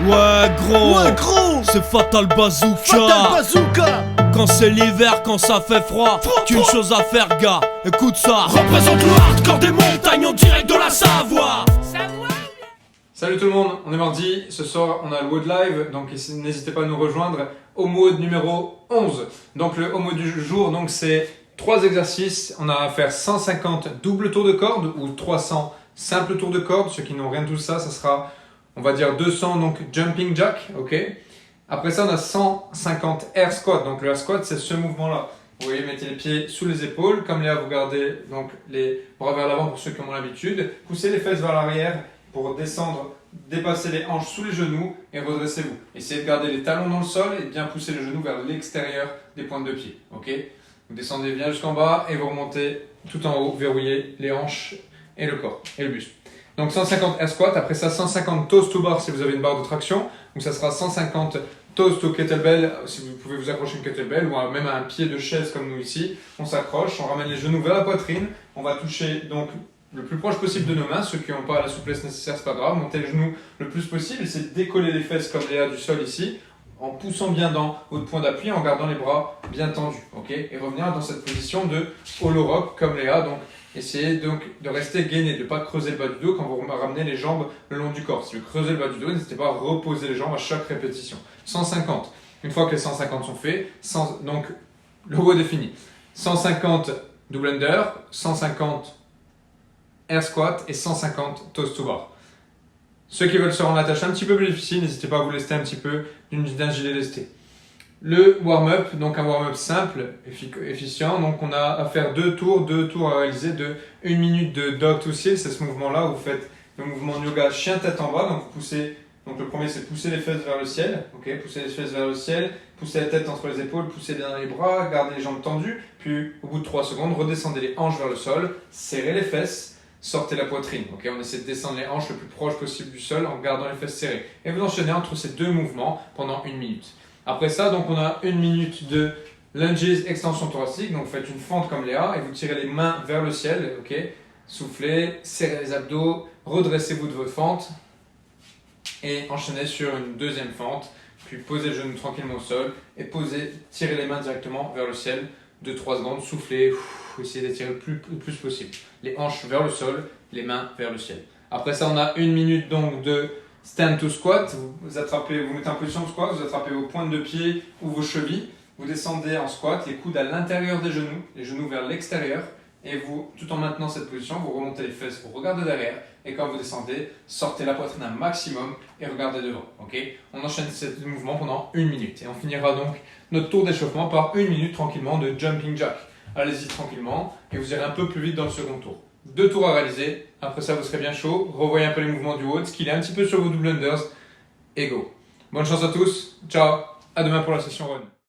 Ouais gros, c'est Fatal Bazooka. Quand c'est l'hiver, quand ça fait froid, qu'une chose à faire gars, écoute ça. Représente le hardcore des montagnes en direct de la Savoie. Salut tout le monde, on est mardi, ce soir on a le WOD Live, donc n'hésitez pas à nous rejoindre au WOD numéro 11. Donc le WOD du jour, donc c'est 3 exercices, on a à faire 150 doubles tours de corde ou 300 simples tours de corde. Ceux qui n'ont rien de tout ça, ça sera, on va dire 200 donc jumping jack, ok. Après ça on a 150 air squat, donc le air squat c'est ce mouvement là. Vous voyez, mettez les pieds sous les épaules, comme là vous gardez donc les bras vers l'avant pour ceux qui ont l'habitude, poussez les fesses vers l'arrière pour descendre, dépasser les hanches sous les genoux et redressez-vous. Essayez de garder les talons dans le sol et de bien pousser les genoux vers l'extérieur des pointes de pied. Ok, vous descendez bien jusqu'en bas et vous remontez tout en haut, verrouillez les hanches et le corps et le buste. Donc 150 air squat, après ça 150 toes to bar si vous avez une barre de traction, donc ça sera 150 toes to kettlebell si vous pouvez vous accrocher une kettlebell ou même à un pied de chaise comme nous ici. On s'accroche, on ramène les genoux vers la poitrine, on va toucher donc le plus proche possible de nos mains. Ceux qui n'ont pas la souplesse nécessaire, c'est pas grave. Montez les genoux le plus possible. Essayez de décoller les fesses comme Léa du sol ici, en poussant bien dans votre point d'appui, en gardant les bras bien tendus. Ok, et revenir dans cette position de hollow rock comme Léa. Donc, essayez donc de rester gainé, de ne pas creuser le bas du dos quand vous ramenez les jambes le long du corps. Si vous creusez le bas du dos, n'hésitez pas à reposer les jambes à chaque répétition. 150. Une fois que les 150 sont faits, donc le WOD est fini. 150 double under, 150 air squat et 150 toes to bar. Ceux qui veulent se rendre la tâche un petit peu plus difficile, n'hésitez pas à vous lester un petit peu d'un gilet lesté. Le warm-up, donc un warm-up simple, efficient. Donc on a à faire deux tours à réaliser de 1 minute de dog to seal. C'est ce mouvement-là où vous faites le mouvement de yoga chien tête en bas. Donc vous poussez. Donc le premier c'est pousser les fesses vers le ciel. Ok, pousser les fesses vers le ciel, pousser la tête entre les épaules, pousser bien les bras, gardez les jambes tendues. Puis au bout de 3 secondes, redescendez les hanches vers le sol, serrez les fesses. Sortez la poitrine, ok. On essaie de descendre les hanches le plus proche possible du sol en gardant les fesses serrées. Et vous enchaînez entre ces deux mouvements pendant 1 minute. Après ça, donc on a 1 minute de lunges, extension thoracique. Donc vous faites une fente comme Léa et vous tirez les mains vers le ciel, ok. Soufflez, serrez les abdos, redressez-vous de votre fente et enchaînez sur une deuxième fente. Puis posez le genou tranquillement au sol et tirez les mains directement vers le ciel. 2-3 secondes, soufflez, essayez d'étirer le plus possible. Les hanches vers le sol, les mains vers le ciel. Après ça, on a 1 minute donc de stand to squat. Vous mettez en position de squat, vous attrapez vos pointes de pied ou vos chevilles. Vous descendez en squat, les coudes à l'intérieur des genoux, les genoux vers l'extérieur. Et vous, tout en maintenant cette position, vous remontez les fesses, vous regardez derrière. Et quand vous descendez, sortez la poitrine un maximum et regardez devant. Okay, on enchaîne ce mouvement pendant 1 minute. Et on finira donc notre tour d'échauffement par 1 minute tranquillement de jumping jack. Allez-y tranquillement et vous irez un peu plus vite dans le second tour. 2 tours à réaliser. Après ça, vous serez bien chaud. Revoyez un peu les mouvements du WOD, skillez un petit peu sur vos double unders et go. Bonne chance à tous. Ciao. À demain pour la session run.